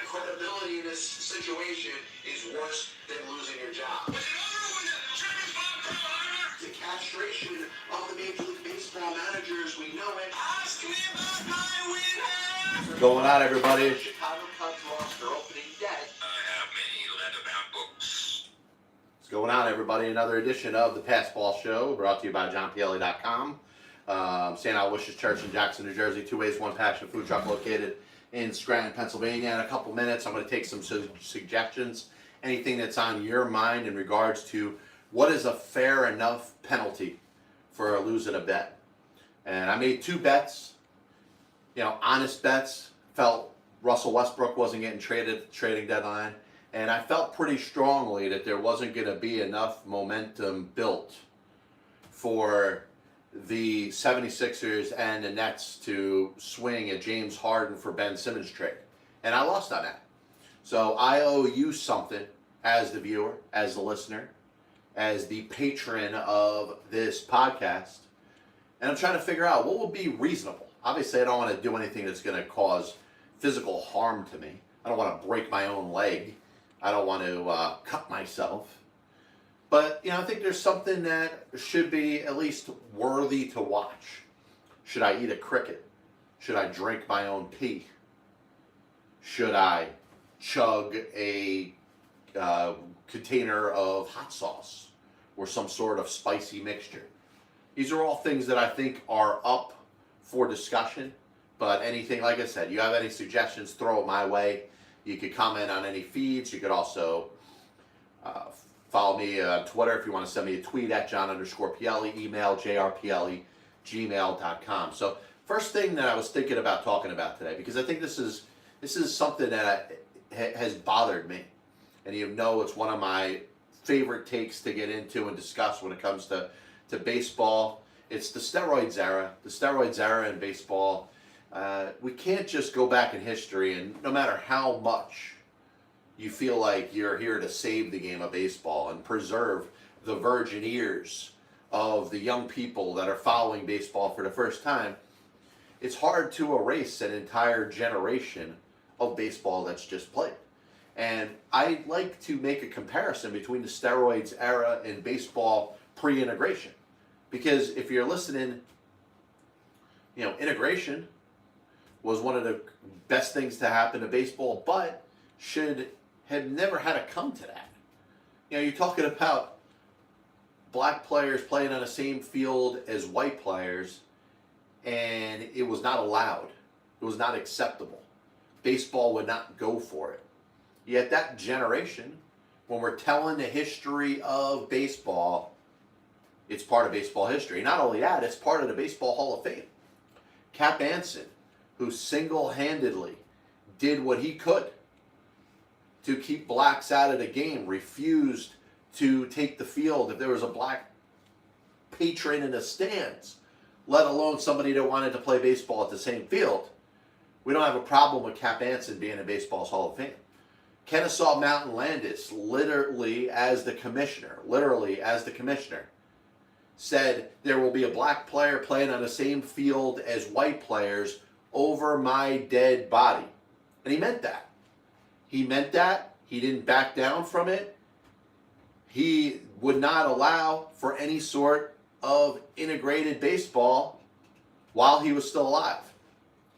credibility in this situation is worse than losing your job. The castration of the Major League Baseball managers, we know it. Ask me about my winner. What's going on, everybody? Chicago Cubs roster opening day. I have many leather-bound books. What's going on, everybody? Another edition of the Passball Show, brought to you by JohnPLA.com. St. Aloysius Church in Jackson, New Jersey. 2 Ways, 1 Passion food truck located in Scranton, Pennsylvania. In a couple minutes, I'm going to take some suggestions. Anything that's on your mind in regards to what is a fair enough penalty for losing a bet. And I made 2 bets, honest bets. Felt Russell Westbrook wasn't getting traded at the trading deadline. And I felt pretty strongly that there wasn't going to be enough momentum built for the 76ers and the Nets to swing a James Harden for Ben Simmons trade. And I lost on that. So I owe you something as the viewer, as the listener, as the patron of this podcast. And I'm trying to figure out what would be reasonable. Obviously, I don't want to do anything that's going to cause physical harm to me. I don't want to break my own leg. I don't want to cut myself. But, I think there's something that should be at least worthy to watch. Should I eat a cricket? Should I drink my own pee? Should I chug a container of hot sauce or some sort of spicy mixture? These are all things that I think are up for discussion. But anything, like I said, you have any suggestions, throw it my way. You could comment on any feeds. You could also follow me on Twitter if you want to send me a tweet at John_PLE, email jrple@gmail.com. So first thing that I was thinking about talking about today, because I think this is something that has bothered me. And it's one of my favorite takes to get into and discuss when it comes to baseball. It's the steroids era. The steroids era in baseball. We can't just go back in history, and no matter how much you feel like you're here to save the game of baseball and preserve the virgin ears of the young people that are following baseball for the first time, it's hard to erase an entire generation of baseball that's just played. And I like to make a comparison between the steroids era and baseball pre-integration. Because if you're listening, integration was one of the best things to happen to baseball, but should have never had to come to that. You're talking about black players playing on the same field as white players, and it was not allowed. It was not acceptable. Baseball would not go for it. Yet that generation, when we're telling the history of baseball, it's part of baseball history. Not only that, it's part of the Baseball Hall of Fame. Cap Anson, who single-handedly did what he could to keep blacks out of the game, refused to take the field if there was a black patron in the stands, let alone somebody that wanted to play baseball at the same field. We don't have a problem with Cap Anson being in Baseball's Hall of Fame. Kenesaw Mountain Landis, literally as the commissioner, said there will be a black player playing on the same field as white players over my dead body. And he meant that. He didn't back down from it. He would not allow for any sort of integrated baseball while he was still alive.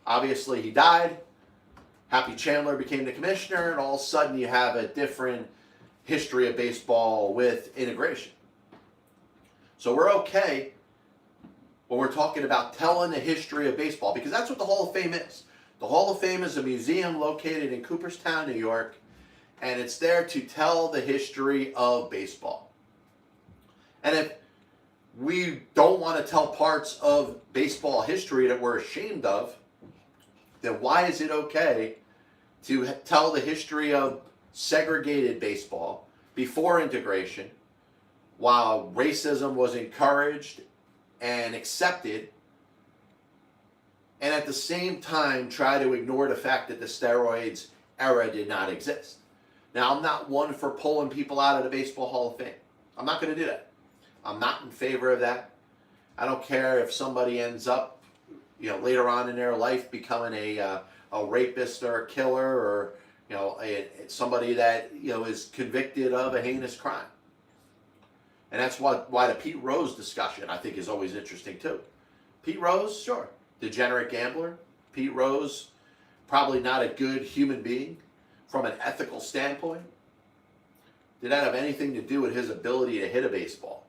Obviously, he died. Happy Chandler became the commissioner, and all of a sudden you have a different history of baseball with integration. So we're okay when we're talking about telling the history of baseball, because that's what the Hall of Fame is. The Hall of Fame is a museum located in Cooperstown, New York, and it's there to tell the history of baseball. And if we don't want to tell parts of baseball history that we're ashamed of, then why is it okay to tell the history of segregated baseball before integration, while racism was encouraged and accepted, and at the same time try to ignore the fact that the steroids era did not exist? Now, I'm not one for pulling people out of the Baseball Hall of Fame. I'm not going to do that. I'm not in favor of that. I don't care if somebody ends up, later on in their life becoming a rapist or a killer or, somebody that is convicted of a heinous crime. And that's why the Pete Rose discussion I think is always interesting too. Pete Rose, sure, degenerate gambler. Pete Rose, probably not a good human being from an ethical standpoint. Did that have anything to do with his ability to hit a baseball?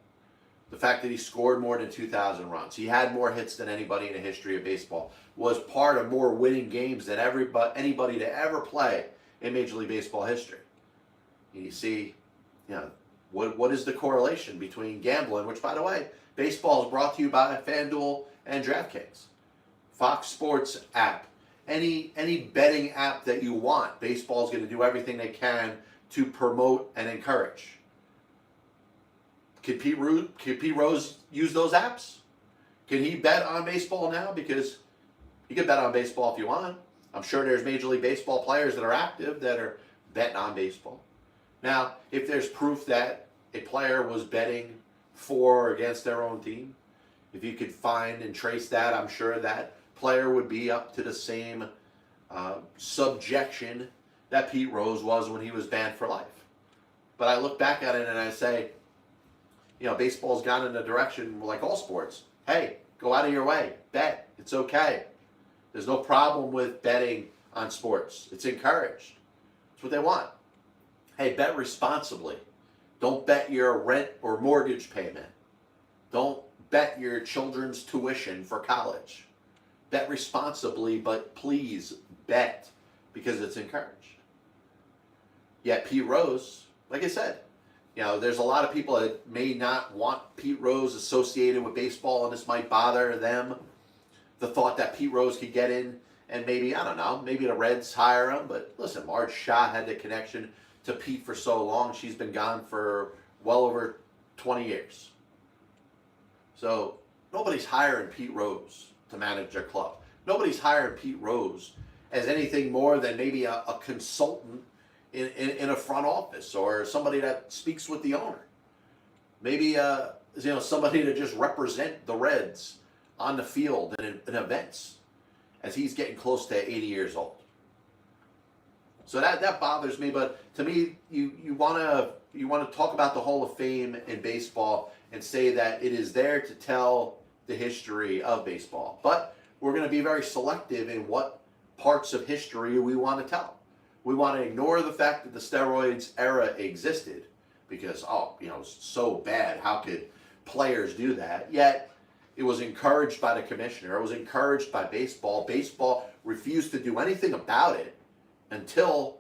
The fact that he scored more than 2,000 runs, he had more hits than anybody in the history of baseball, was part of more winning games than anybody to ever play in Major League Baseball history. And you see, what is the correlation between gambling, which, by the way, baseball is brought to you by FanDuel and DraftKings, Fox Sports app, any betting app that you want. Baseball is going to do everything they can to promote and encourage. Can Pete Rose use those apps? Can he bet on baseball now? Because you can bet on baseball if you want. I'm sure there's Major League Baseball players that are active that are betting on baseball. Now, if there's proof that a player was betting for or against their own team, if you could find and trace that, I'm sure that player would be up to the same subjection that Pete Rose was when he was banned for life. But I look back at it and I say, baseball's gone in a direction like all sports. Hey, go out of your way. Bet. It's okay. There's no problem with betting on sports. It's encouraged. It's what they want. Hey, bet responsibly. Don't bet your rent or mortgage payment. Don't bet your children's tuition for college. Bet responsibly, but please bet because it's encouraged. Yet Pete Rose, like I said, there's a lot of people that may not want Pete Rose associated with baseball, and this might bother them. The thought that Pete Rose could get in and maybe, I don't know, maybe the Reds hire him. But listen, Marge Shaw had the connection to Pete for so long. She's been gone for well over 20 years. So nobody's hiring Pete Rose to manage their club. Nobody's hiring Pete Rose as anything more than maybe a consultant in a front office, or somebody that speaks with the owner. Maybe somebody to just represent the Reds on the field and in events as he's getting close to 80 years old. So that bothers me. But to me, you want to talk about the Hall of Fame in baseball and say that it is there to tell the history of baseball. But we're going to be very selective in what parts of history we want to tell. We want to ignore the fact that the steroids era existed because, it's so bad. How could players do that? Yet it was encouraged by the commissioner. It was encouraged by baseball. Baseball refused to do anything about it until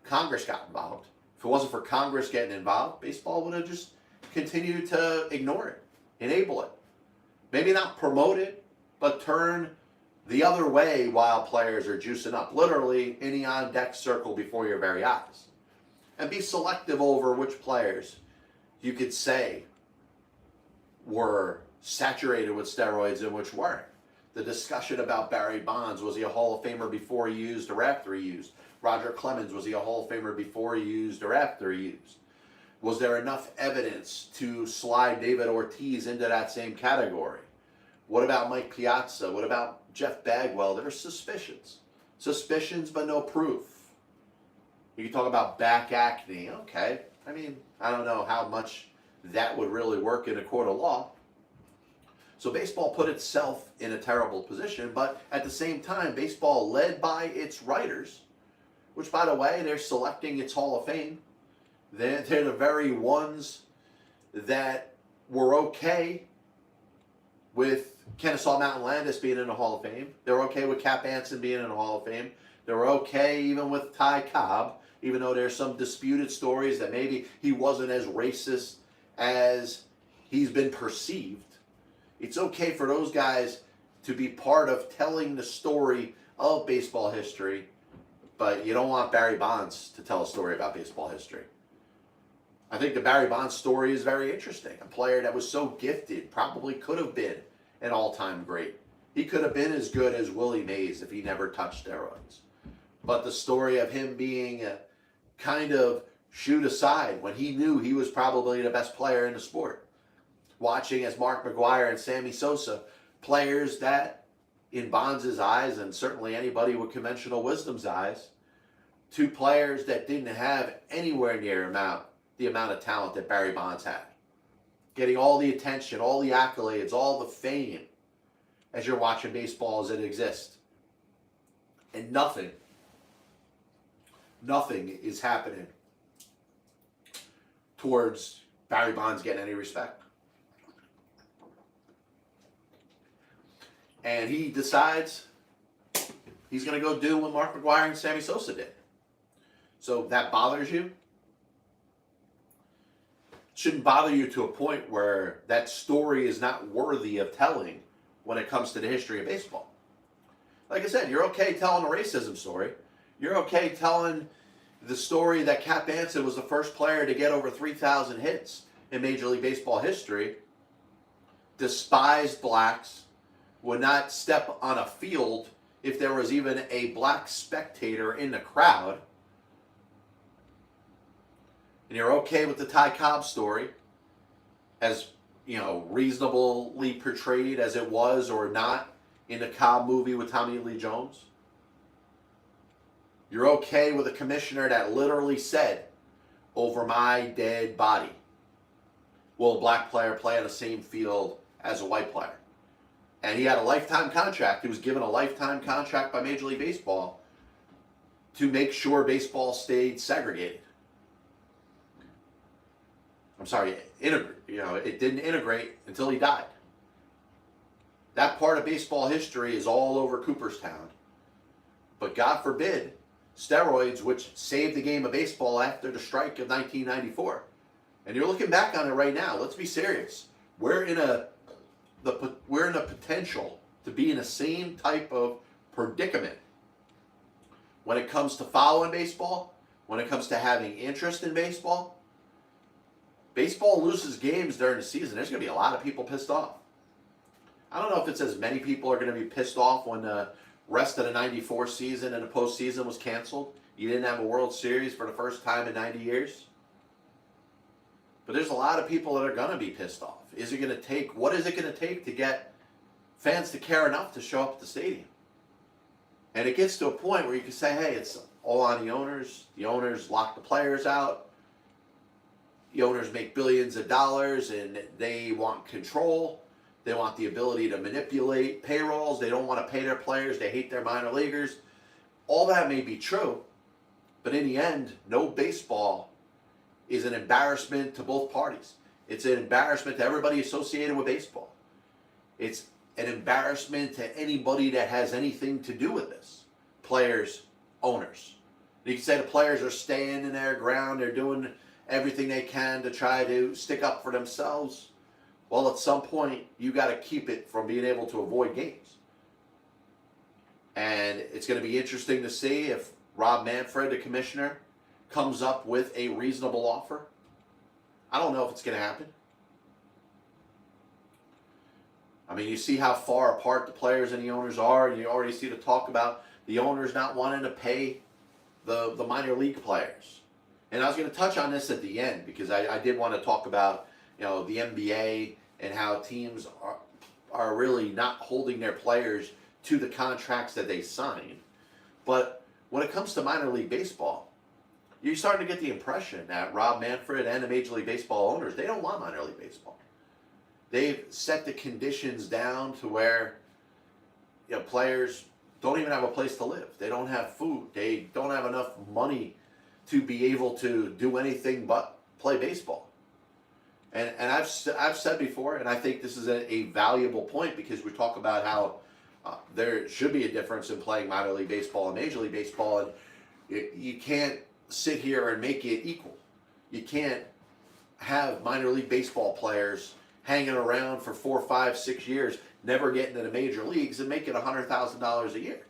Congress got involved. If it wasn't for Congress getting involved, baseball would have just continued to ignore it, enable it. Maybe not promote it, but turn the other way while players are juicing up, literally in the on-deck circle before your very eyes. And be selective over which players you could say were saturated with steroids and which weren't. The discussion about Barry Bonds, was he a Hall of Famer before he used or after he used? Roger Clemens, was he a Hall of Famer before he used or after he used? Was there enough evidence to slide David Ortiz into that same category? What about Mike Piazza? What about Jeff Bagwell? There are suspicions. Suspicions, but no proof. You can talk about back acne. Okay. I mean, I don't know how much that would really work in a court of law. So baseball put itself in a terrible position, but at the same time, baseball, led by its writers, which, by the way, they're selecting its Hall of Fame. They're the very ones that were okay with Kenesaw Mountain Landis being in the Hall of Fame. They were okay with Cap Anson being in the Hall of Fame. They were okay even with Ty Cobb, even though there's some disputed stories that maybe he wasn't as racist as he's been perceived. It's okay for those guys to be part of telling the story of baseball history, but you don't want Barry Bonds to tell a story about baseball history. I think the Barry Bonds story is very interesting. A player that was so gifted probably could have been an all-time great. He could have been as good as Willie Mays if he never touched steroids. But the story of him being a kind of shoot aside when he knew he was probably the best player in the sport. Watching as Mark McGwire and Sammy Sosa, players that, in Bonds' eyes, and certainly anybody with conventional wisdom's eyes, to players that didn't have anywhere near the amount of talent that Barry Bonds had. Getting all the attention, all the accolades, all the fame as you're watching baseball as it exists. And nothing is happening towards Barry Bonds getting any respect. And he decides he's going to go do what Mark McGwire and Sammy Sosa did. So that bothers you? Shouldn't bother you to a point where that story is not worthy of telling when it comes to the history of baseball. Like I said, you're okay telling a racism story. You're okay telling the story that Cap Anson was the first player to get over 3,000 hits in Major League Baseball history, despised blacks, would not step on a field if there was even a black spectator in the crowd. And you're okay with the Ty Cobb story, as reasonably portrayed as it was or not in the Cobb movie with Tommy Lee Jones. You're okay with a commissioner that literally said, "Over my dead body will a black player play on the same field as a white player." And he had a lifetime contract. He was given a lifetime contract by Major League Baseball to make sure baseball stayed segregated. I'm sorry, it didn't integrate until he died. That part of baseball history is all over Cooperstown. But God forbid, steroids, which saved the game of baseball after the strike of 1994. And you're looking back on it right now. Let's be serious. We're in a potential to be in the same type of predicament when it comes to following baseball, when it comes to having interest in baseball. Baseball loses games during the season. There's going to be a lot of people pissed off. I don't know if it's as many people are going to be pissed off when the rest of the 94 season and the postseason was canceled. You didn't have a World Series for the first time in 90 years. But there's a lot of people that are going to be pissed off. What is it going to take to get fans to care enough to show up at the stadium? And it gets to a point where you can say, hey, it's all on the owners. The owners lock the players out. The owners make billions of dollars and they want control. They want the ability to manipulate payrolls. They don't want to pay their players. They hate their minor leaguers. All that may be true, but in the end, no baseball is an embarrassment to both parties. It's an embarrassment to everybody associated with baseball. It's an embarrassment to anybody that has anything to do with this. Players, owners. You can say the players are staying in their ground. They're doing everything they can to try to stick up for themselves. Well, at some point, you got to keep it from being able to avoid games. And it's going to be interesting to see if Rob Manfred, the commissioner, comes up with a reasonable offer. I don't know if it's going to happen. I mean, you see how far apart the players and the owners are, and you already see the talk about the owners not wanting to pay the minor league players. And I was going to touch on this at the end because I did want to talk about the NBA and how teams are really not holding their players to the contracts that they sign. But when it comes to minor league baseball, you're starting to get the impression that Rob Manfred and the Major League Baseball owners, they don't want minor league baseball. They've set the conditions down to where players don't even have a place to live. They don't have food. They don't have enough money to be able to do anything but play baseball. And I've said before, and I think this is a valuable point because we talk about how there should be a difference in playing minor league baseball and Major League Baseball, and you can't sit here and make it equal. You can't have minor league baseball players hanging around for 4, 5, 6 years, never getting to the major leagues and making $100,000 a year.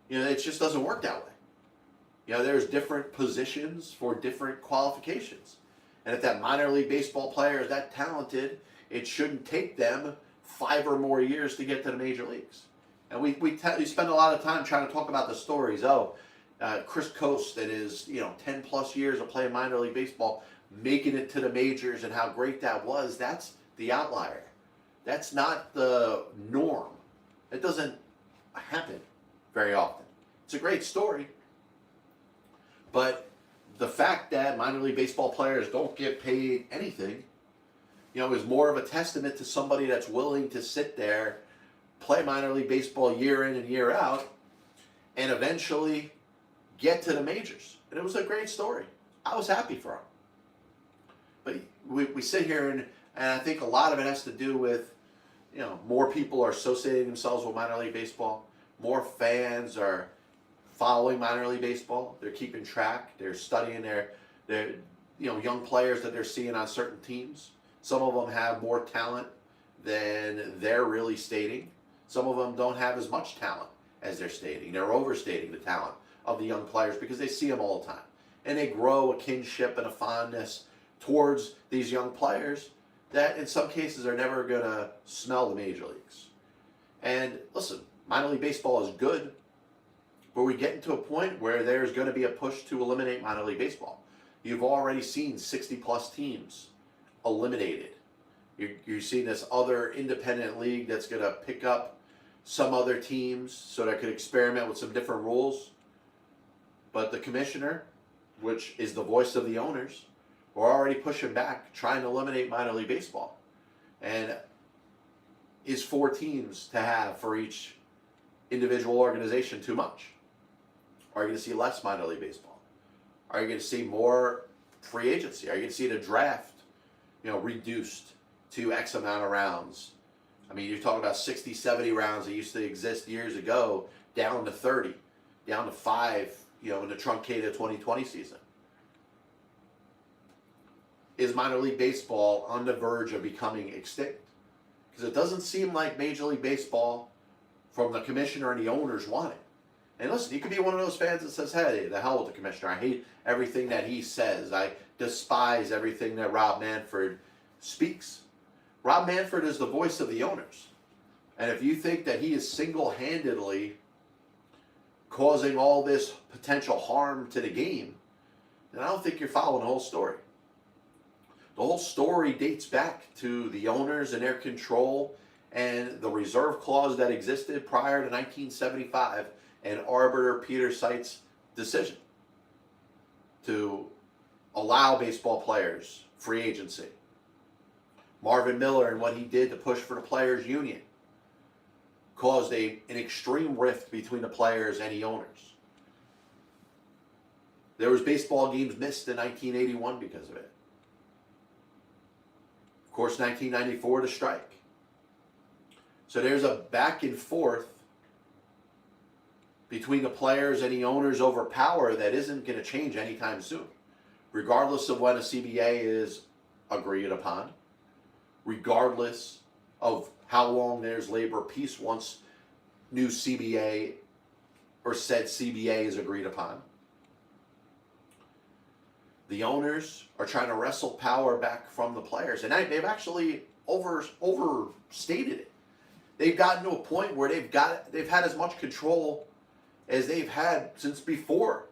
It just doesn't work that way. There's different positions for different qualifications. And if that minor league baseball player is that talented, it shouldn't take them 5 or more years to get to the major leagues. And we spend a lot of time trying to talk about the stories. Chris Coast, that is 10 plus years of playing minor league baseball, making it to the majors and how great that was. That's the outlier. That's not the norm. It doesn't happen very often. It's a great story, But the fact that minor league baseball players don't get paid anything, is more of a testament to somebody that's willing to sit there, play minor league baseball year in and year out, and eventually get to the majors. And it was a great story. I was happy for him. But we sit here and I think a lot of it has to do with, more people are associating themselves with minor league baseball. More fans are following minor league baseball. They're keeping track. They're studying their young players that they're seeing on certain teams. Some of them have more talent than they're really stating. Some of them don't have as much talent as they're stating. They're overstating the talent of the young players because they see them all the time. And they grow a kinship and a fondness towards these young players that in some cases are never going to smell the major leagues. And listen, minor league baseball is good, but we're getting to a point where there's going to be a push to eliminate minor league baseball. You've already seen 60 plus teams eliminated. You're seeing this other independent league that's going to pick up some other teams so that could experiment with some different rules. But the commissioner, which is the voice of the owners, are already pushing back, trying to eliminate minor league baseball. And is 4 teams to have for each individual organization too much? Are you going to see less minor league baseball? Are you going to see more free agency? Are you going to see the draft, reduced to X amount of rounds? I mean, you're talking about 60, 70 rounds that used to exist years ago, down to 30, down to 5, in the truncated 2020 season. Is minor league baseball on the verge of becoming extinct? Because it doesn't seem like Major League Baseball, from the commissioner and the owners, want it. And listen, you could be one of those fans that says, hey, the hell with the commissioner. I hate everything that he says. I despise everything that Rob Manfred speaks. Rob Manfred is the voice of the owners. And if you think that he is single-handedly causing all this potential harm to the game, then I don't think you're following the whole story. The whole story dates back to the owners and their control and the reserve clause that existed prior to 1975 and arbiter Peter Cites' decision to allow baseball players free agency. Marvin Miller and what he did to push for the players' union caused an extreme rift between the players and the owners. There was baseball games missed in 1981 because of it. Of course, 1994, the strike. So there's a back and forth between the players and the owners over power that isn't going to change anytime soon, regardless of when a CBA is agreed upon, regardless of how long there's labor peace once new CBA or said CBA is agreed upon. The owners are trying to wrestle power back from the players, and they've actually overstated it. They've gotten to a point where they've had as much control as they've had since before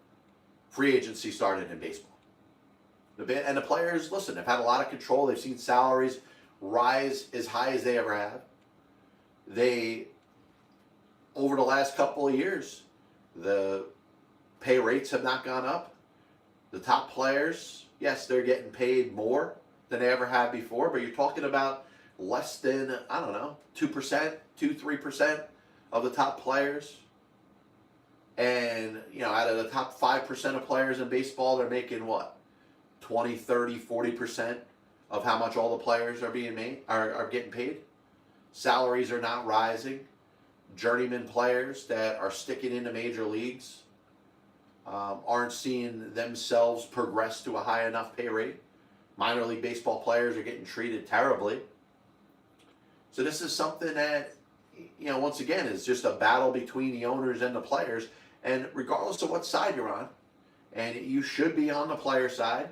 free agency started in baseball. And the players, listen, they've had a lot of control. They've seen salaries rise as high as they ever have. Over the last couple of years, the pay rates have not gone up. The top players, yes, they're getting paid more than they ever have before, but you're talking about less than, 2%, 3% of the top players. And, out of the top 5% of players in baseball, they're making what? 20, 30, 40% of how much all the players are getting paid. Salaries are not rising. Journeyman players that are sticking into major leagues aren't seeing themselves progress to a high enough pay rate. Minor league baseball players are getting treated terribly. So this is something that, once again, is just a battle between the owners and the players. And regardless of what side you're on, and you should be on the player side,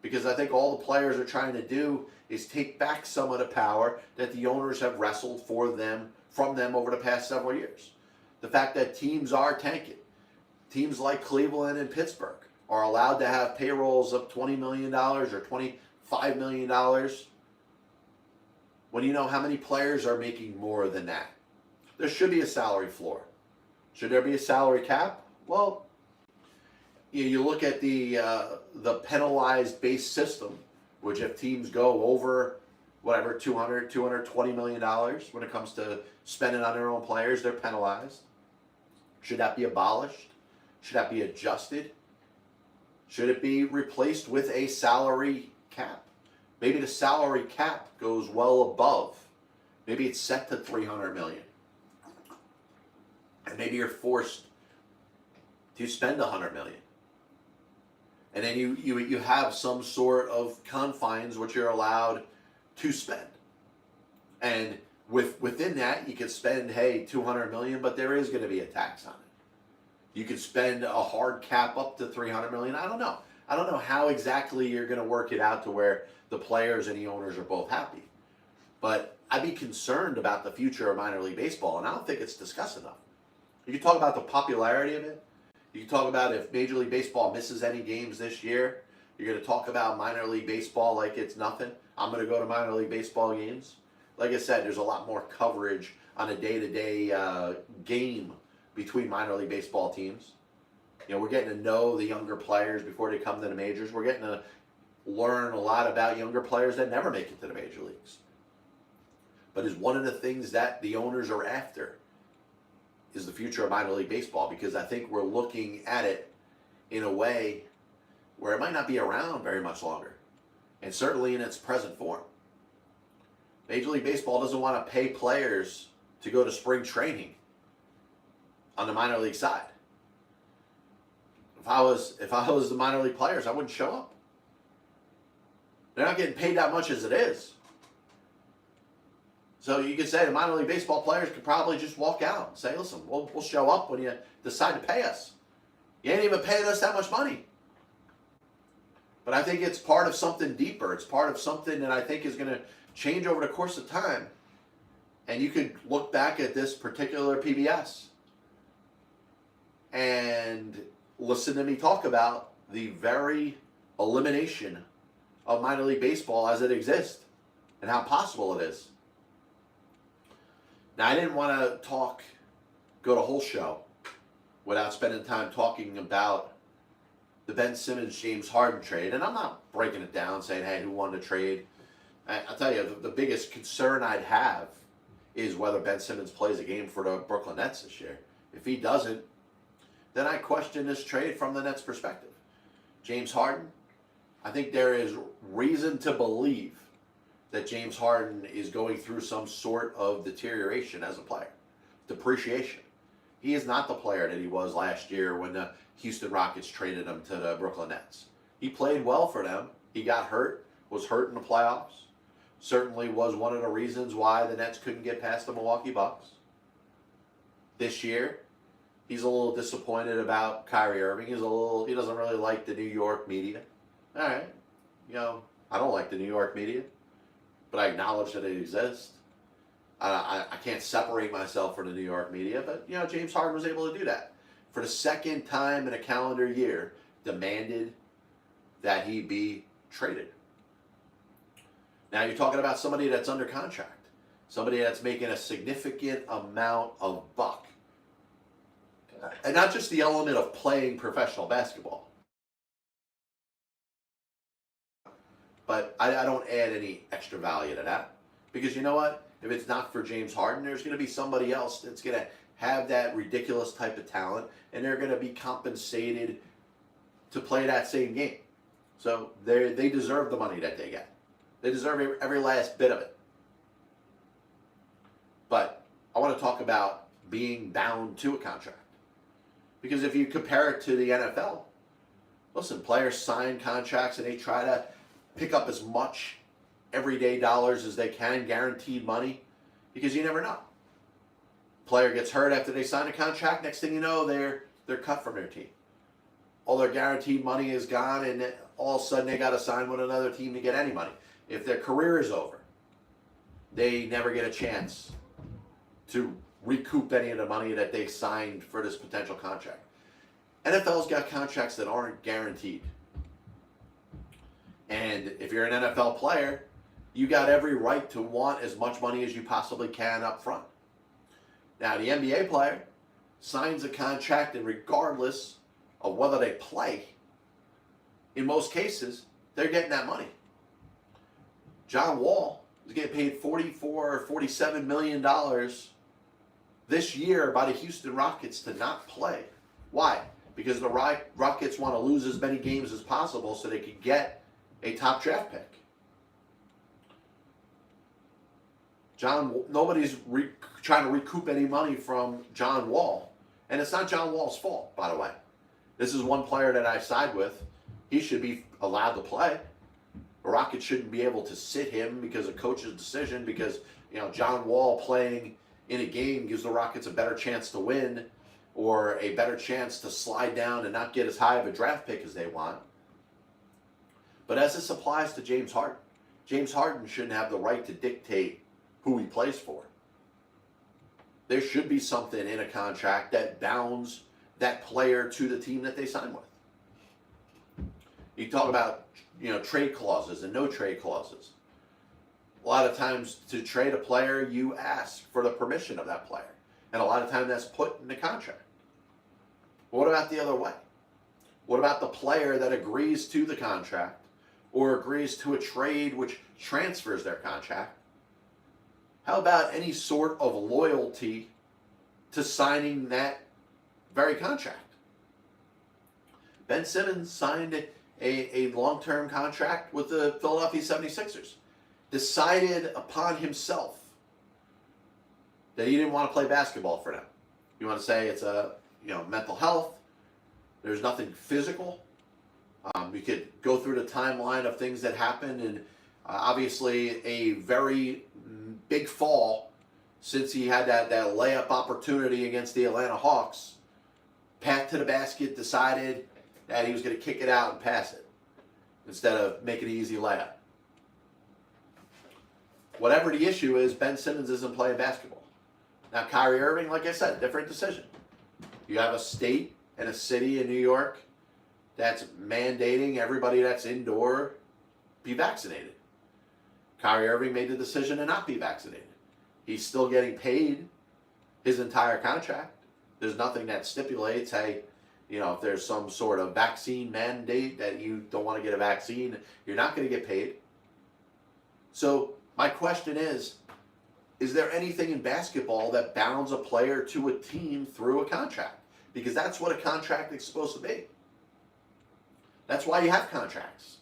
because I think all the players are trying to do is take back some of the power that the owners have wrestled from them over the past several years. The fact that teams are tanking. Teams like Cleveland and Pittsburgh are allowed to have payrolls of $20 million or $25 million when you know how many players are making more than that. There should be a salary floor. Should there be a salary cap? Well, you look at the penalized base system, which if teams go over whatever $220 million when it comes to spending on their own players, they're penalized. Should that be abolished? Should that be adjusted? Should it be replaced with a salary cap? Maybe the salary cap goes well above. Maybe it's set to $300 million. And maybe you're forced to spend $100 million. And then you have some sort of confines which you're allowed to spend. And within that, you could spend, hey, $200 million, but there is going to be a tax on it. You could spend a hard cap up to $300 million. I don't know. I don't know how exactly you're going to work it out to where the players and the owners are both happy. But I'd be concerned about the future of minor league baseball, and I don't think it's discussed enough. You can talk about the popularity of it. You can talk about if Major League Baseball misses any games this year. You're going to talk about minor league baseball like it's nothing. I'm going to go to minor league baseball games. Like I said, there's a lot more coverage on a day-to-day game between minor league baseball teams. You know, we're getting to know the younger players before they come to the majors. We're getting to learn a lot about younger players that never make it to the major leagues. But is one of the things that the owners are after is the future of minor league baseball, because I think we're looking at it in a way where it might not be around very much longer, and certainly in its present form. Major League Baseball doesn't want to pay players to go to spring training on the minor league side. If I was the minor league players, I wouldn't show up. They're not getting paid that much as it is. So you could say the minor league baseball players could probably just walk out and say, listen, we'll show up when you decide to pay us. You ain't even paying us that much money. But I think it's part of something deeper. It's part of something that I think is going to change over the course of time. And you could look back at this particular PBS and listen to me talk about the very elimination of minor league baseball as it exists and how possible it is. Now, I didn't want to go the whole show without spending time talking about the Ben Simmons, James Harden trade. And I'm not breaking it down saying, hey, who won the trade? I'll tell you, the biggest concern I'd have is whether Ben Simmons plays a game for the Brooklyn Nets this year. If he doesn't, then I question this trade from the Nets' perspective. James Harden, I think there is reason to believe that James Harden is going through some sort of deterioration as a player, depreciation. He is not the player that he was last year when the Houston Rockets traded him to the Brooklyn Nets. He played well for them. He got hurt, was hurt in the playoffs. Certainly was one of the reasons why the Nets couldn't get past the Milwaukee Bucks. This year, he's a little disappointed about Kyrie Irving. He doesn't really like the New York media. All right, I don't like the New York media, but I acknowledge that it exists. I can't separate myself from the New York media, but James Harden was able to do that. For the second time in a calendar year, demanded that he be traded. Now you're talking about somebody that's under contract, somebody that's making a significant amount of buck. And not just the element of playing professional basketball. But I don't add any extra value to that. Because you know what? If it's not for James Harden, there's going to be somebody else that's going to have that ridiculous type of talent, and they're going to be compensated to play that same game. So they deserve the money that they get. They deserve every last bit of it. But I want to talk about being bound to a contract. Because if you compare it to the NFL, listen, players sign contracts and they try to pick up as much everyday dollars as they can, guaranteed money, because you never know. Player gets hurt after they sign a contract, next thing you know, they're cut from their team. All their guaranteed money is gone, and all of a sudden they got to sign with another team to get any money. If their career is over, they never get a chance to recoup any of the money that they signed for this potential contract. NFL's got contracts that aren't guaranteed. And if you're an NFL player, you got every right to want as much money as you possibly can up front. Now, the NBA player signs a contract, and regardless of whether they play, in most cases, they're getting that money. John Wall is getting paid $44 or $47 million this year by the Houston Rockets to not play. Why? Because the Rockets want to lose as many games as possible so they can get a top draft pick. Nobody's trying to recoup any money from John Wall. And it's not John Wall's fault, by the way. This is one player that I side with. He should be allowed to play. The Rockets shouldn't be able to sit him because of coach's decision, because John Wall playing in a game gives the Rockets a better chance to win or a better chance to slide down and not get as high of a draft pick as they want. But as this applies to James Harden shouldn't have the right to dictate who he plays for. There should be something in a contract that bounds that player to the team that they sign with. You talk about trade clauses and no trade clauses. A lot of times to trade a player, you ask for the permission of that player. And a lot of times that's put in the contract. But what about the other way? What about the player that agrees to the contract or agrees to a trade which transfers their contract? How about any sort of loyalty to signing that very contract? Ben Simmons signed a long-term contract with the Philadelphia 76ers. Decided upon himself that he didn't want to play basketball for them. You want to say it's mental health. There's nothing physical. You could go through the timeline of things that happened, and obviously a very big fall since he had that layup opportunity against the Atlanta Hawks. Path to the basket, decided that he was going to kick it out and pass it instead of making an easy layup. Whatever the issue is, Ben Simmons isn't playing basketball. Now, Kyrie Irving, like I said, different decision. You have a state and a city in New York that's mandating everybody that's indoor be vaccinated. Kyrie Irving made the decision to not be vaccinated. He's still getting paid his entire contract. There's nothing that stipulates, hey, if there's some sort of vaccine mandate that you don't want to get a vaccine, you're not going to get paid. So my question is there anything in basketball that bounds a player to a team through a contract? Because that's what a contract is supposed to be. That's why you have contracts.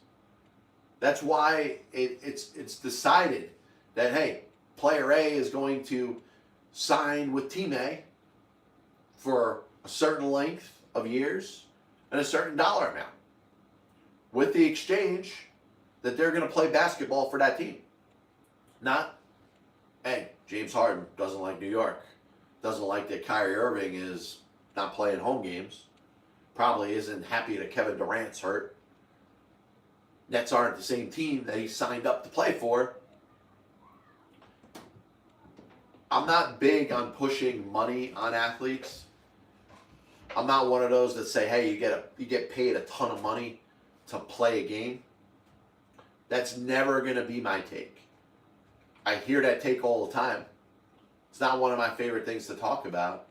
That's why it's decided that, hey, player A is going to sign with team A for a certain length of years and a certain dollar amount, with the exchange that they're going to play basketball for that team. Not, hey, James Harden doesn't like New York, doesn't like that Kyrie Irving is not playing home games, probably isn't happy that Kevin Durant's hurt. Nets aren't the same team that he signed up to play for. I'm not big on pushing money on athletes. I'm not one of those that say, hey, you get paid a ton of money to play a game. That's never going to be my take. I hear that take all the time. It's not one of my favorite things to talk about.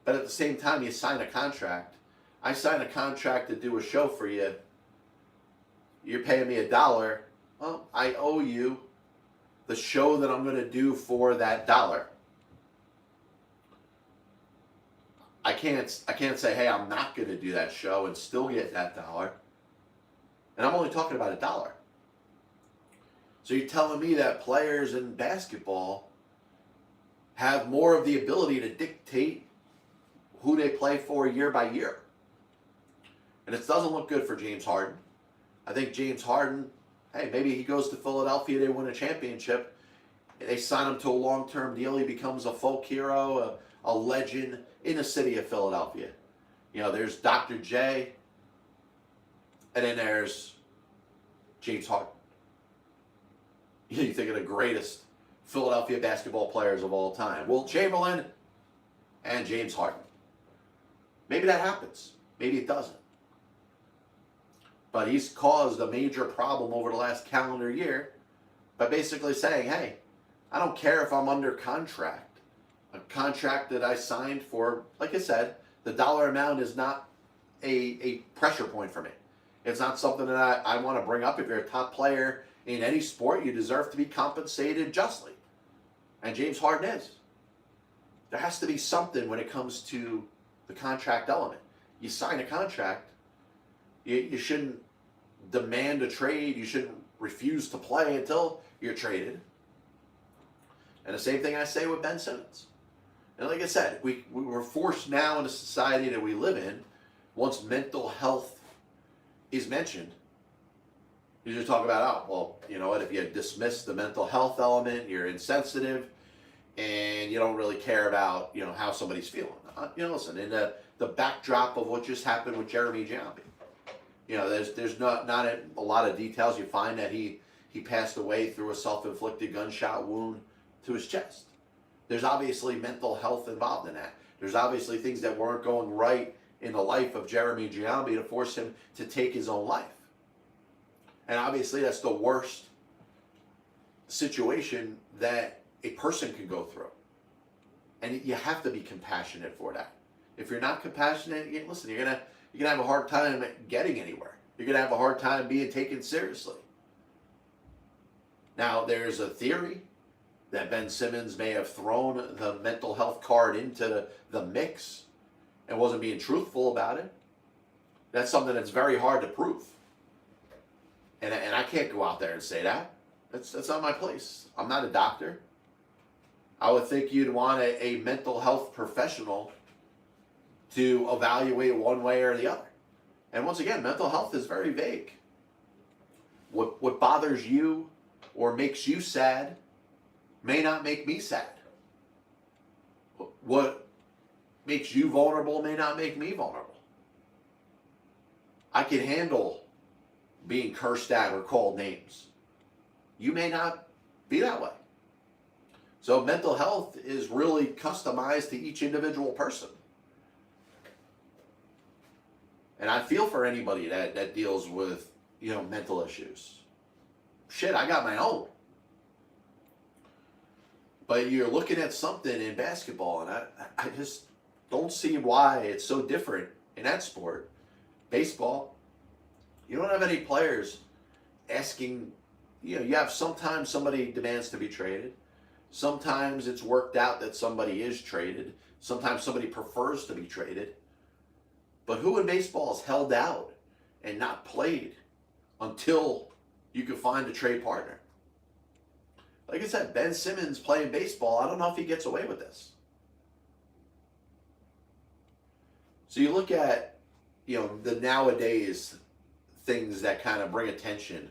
But at the same time, you sign a contract. I sign a contract to do a show for you. You're paying me $1. Well, I owe you the show that I'm going to do for that $1. I can't say, hey, I'm not going to do that show and still get that $1. And I'm only talking about $1. So you're telling me that players in basketball have more of the ability to dictate who they play for year by year. And it doesn't look good for James Harden. I think James Harden, hey, maybe he goes to Philadelphia, they win a championship, they sign him to a long-term deal, he becomes a folk hero, a legend in the city of Philadelphia. There's Dr. J, and then there's James Harden. You think of the greatest Philadelphia basketball players of all time. Wilt Chamberlain and James Harden. Maybe that happens. Maybe it doesn't. But he's caused a major problem over the last calendar year by basically saying, hey, I don't care if I'm under contract. A contract that I signed for, like I said, the dollar amount is not a pressure point for me. It's not something that I want to bring up. If you're a top player in any sport, you deserve to be compensated justly. And James Harden is. There has to be something when it comes to the contract element. You sign a contract, you shouldn't demand a trade, you shouldn't refuse to play until you're traded. And the same thing I say with Ben Simmons. And like I said, we're forced now in the society that we live in, once mental health is mentioned, you just talk about, oh, well, you know what, if you dismiss the mental health element, you're insensitive, and you don't really care about, you know, how somebody's feeling. You know, listen, in the backdrop of what just happened with Jeremy Giambi, you know, there's not a lot of details. You find that he passed away through a self-inflicted gunshot wound to his chest. There's obviously mental health involved in that. There's obviously things that weren't going right in the life of Jeremy Giambi to force him to take his own life. And obviously that's the worst situation that a person can go through. And you have to be compassionate for that. If you're not compassionate, listen, you're gonna have a hard time getting anywhere. You're gonna have a hard time being taken seriously. Now, there's a theory that Ben Simmons may have thrown the mental health card into the mix and wasn't being truthful about it. That's something that's very hard to prove. And I can't go out there and say that. That's not my place. I'm not a doctor. I would think you'd want a mental health professional to evaluate one way or the other. And once again, mental health is very vague. What bothers you or makes you sad may not make me sad. What makes you vulnerable may not make me vulnerable. I can handle being cursed at or called names. You may not be that way. So mental health is really customized to each individual person. And I feel for anybody that deals with, you know, mental issues. Shit, I got my own. But you're looking at something in basketball, and I just don't see why it's so different in that sport. Baseball, you don't have any players asking, you know, you have sometimes somebody demands to be traded. Sometimes it's worked out that somebody is traded. Sometimes somebody prefers to be traded. But who in baseball is held out and not played until you can find a trade partner? Like I said, Ben Simmons playing baseball, I don't know if he gets away with this. So you look at, you know, the nowadays things that kind of bring attention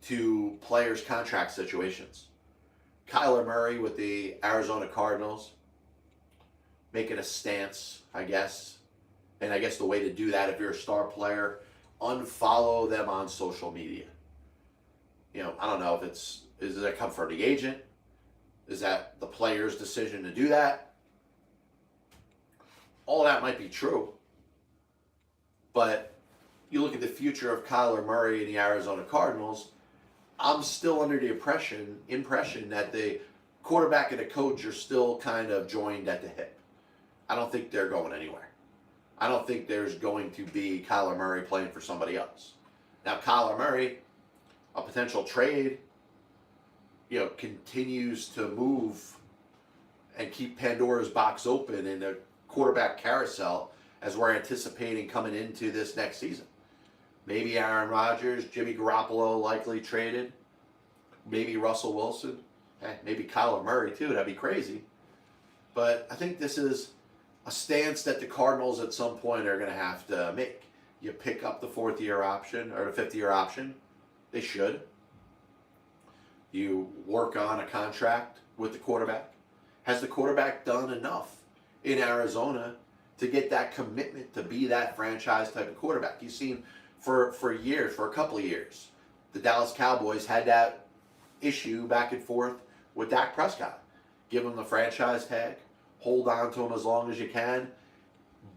to players' contract situations. Kyler Murray with the Arizona Cardinals making a stance, I guess. And I guess the way to do that, if you're a star player, unfollow them on social media. You know, I don't know if does that come from the agent? Is that the player's decision to do that? All that might be true. But you look at the future of Kyler Murray and the Arizona Cardinals, I'm still under the impression that the quarterback and the coach are still kind of joined at the hip. I don't think they're going anywhere. I don't think there's going to be Kyler Murray playing for somebody else. Now, Kyler Murray, a potential trade, you know, continues to move and keep Pandora's box open in the quarterback carousel as we're anticipating coming into this next season. Maybe Aaron Rodgers, Jimmy Garoppolo likely traded. Maybe Russell Wilson. Maybe Kyler Murray too. That'd be crazy. But I think this is a stance that the Cardinals at some point are going to have to make. You pick up the fourth-year option or the fifth-year option. They should. You work on a contract with the quarterback. Has the quarterback done enough in Arizona to get that commitment to be that franchise type of quarterback? You've seen for years, for a couple of years, the Dallas Cowboys had that issue back and forth with Dak Prescott. Give him the franchise tag, hold on to him as long as you can,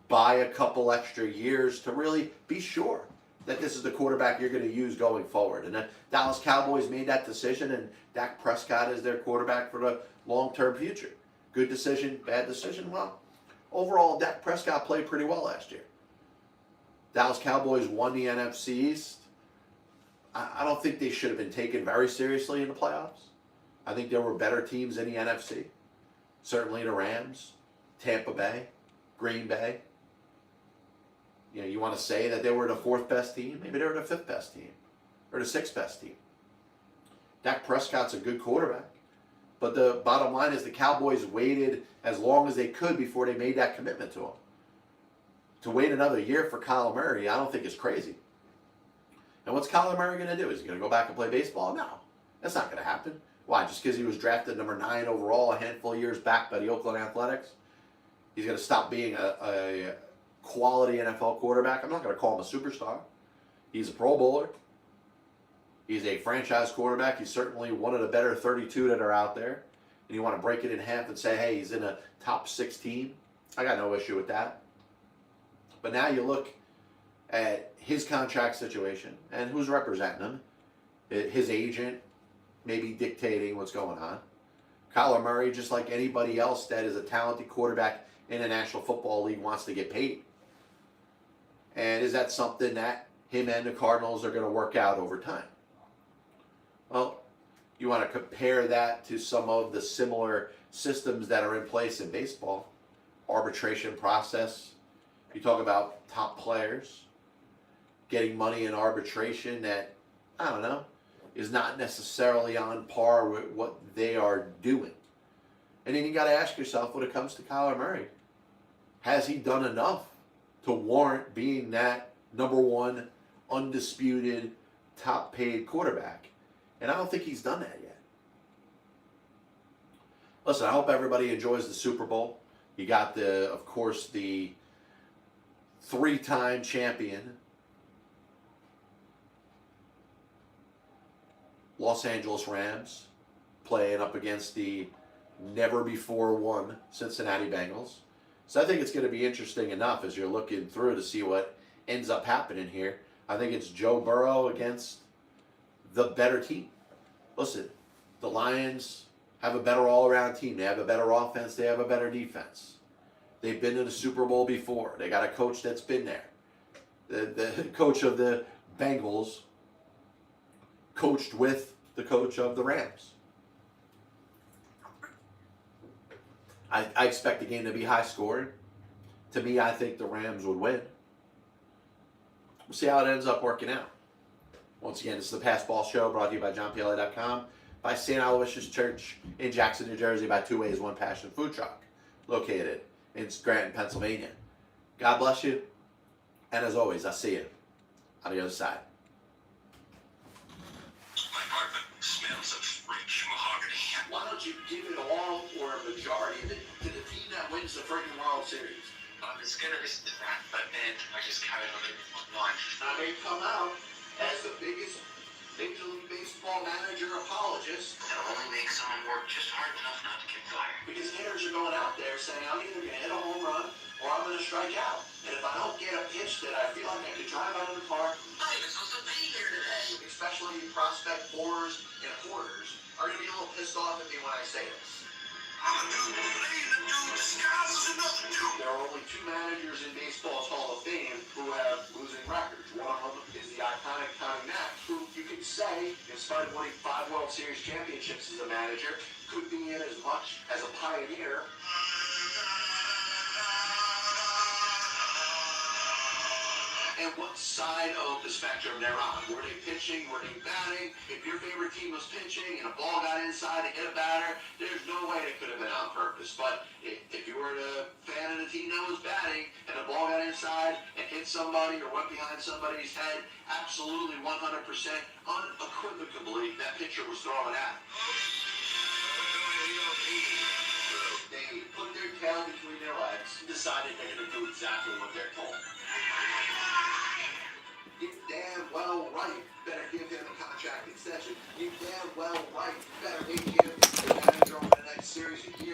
buy a couple extra years to really be sure that this is the quarterback you're going to use going forward. And the Dallas Cowboys made that decision, and Dak Prescott is their quarterback for the long-term future. Good decision, bad decision? Well, overall, Dak Prescott played pretty well last year. Dallas Cowboys won the NFC East. I don't think they should have been taken very seriously in the playoffs. I think there were better teams in the NFC. Certainly the Rams, Tampa Bay, Green Bay. You know, you want to say that they were the fourth best team? Maybe they were the fifth best team or the sixth best team. Dak Prescott's a good quarterback. But the bottom line is the Cowboys waited as long as they could before they made that commitment to him. To wait another year for Kyler Murray, I don't think is crazy. And what's Kyler Murray going to do? Is he going to go back and play baseball? No, that's not going to happen. Why? Just because he was drafted number 9 overall a handful of years back by the Oakland Athletics? He's going to stop being a quality NFL quarterback? I'm not going to call him a superstar. He's a Pro Bowler. He's a franchise quarterback. He's certainly one of the better 32 that are out there. And you want to break it in half and say, hey, he's in a top 6 team? I got no issue with that. But now you look at his contract situation and who's representing him. His agent maybe dictating what's going on. Kyler Murray, just like anybody else that is a talented quarterback in the National Football League, wants to get paid. And is that something that him and the Cardinals are going to work out over time? Well, you want to compare that to some of the similar systems that are in place in baseball. Arbitration process. You talk about top players getting money in arbitration that, I don't know, is not necessarily on par with what they are doing. And then you got to ask yourself, when it comes to Kyler Murray, has he done enough to warrant being that number 1 undisputed top paid quarterback? And I don't think he's done that yet. Listen, I hope everybody enjoys the Super Bowl. You got of course, the 3-time champion Los Angeles Rams playing up against the never-before-won Cincinnati Bengals. So I think it's going to be interesting enough as you're looking through to see what ends up happening here. I think it's Joe Burrow against the better team. Listen, the Lions have a better all-around team. They have a better offense. They have a better defense. They've been to the Super Bowl before. They got a coach that's been there. The coach of the Bengals coached with the coach of the Rams. I expect the game to be high scoring. To me, I think the Rams would win. We'll see how it ends up working out. Once again, this is the Passball Show brought to you by JohnPLA.com, by St. Aloysius Church in Jackson, New Jersey, by Two Ways, One Passion Food Truck, located in Scranton, Pennsylvania. God bless you. And as always, I'll see you on the other side. My apartment smells of rich mahogany. Why don't you give it all or a majority of it to the team that wins the freaking World Series? I was gonna listen to that, but then I just carried on it online. Now they come out as the biggest Major League Baseball manager apologist That'll only make someone work just hard enough not to get fired. because hitters are going out there saying, I'm either going to hit a home run or I'm going to strike out. And if I don't get a pitch that I feel like I could drive out of the park, I'm not even supposed to be here today. especially prospect borers and hoarders, are going to be a little pissed off at me when I say this. I'm a dude playing the dude disguised as another dude. There are only 2 managers in baseball's Hall of Fame who have losing records. One of them is the iconic Connie Mack, who you could say, in spite of winning 5 World Series championships as a manager, could be in as much as a pioneer. And what side of the spectrum they're on. Were they pitching? Were they batting? If your favorite team was pitching and a ball got inside and hit a batter, there's no way they could have been on purpose. But if you were a fan of the team that was batting and the ball got inside and hit somebody or went behind somebody's head, absolutely 100% unequivocally that pitcher was throwing at. They put their tail between their legs and decided they're going to do exactly what they're told. You damn well right better give him a contract extension. You damn well right better make him the manager over the next series of years.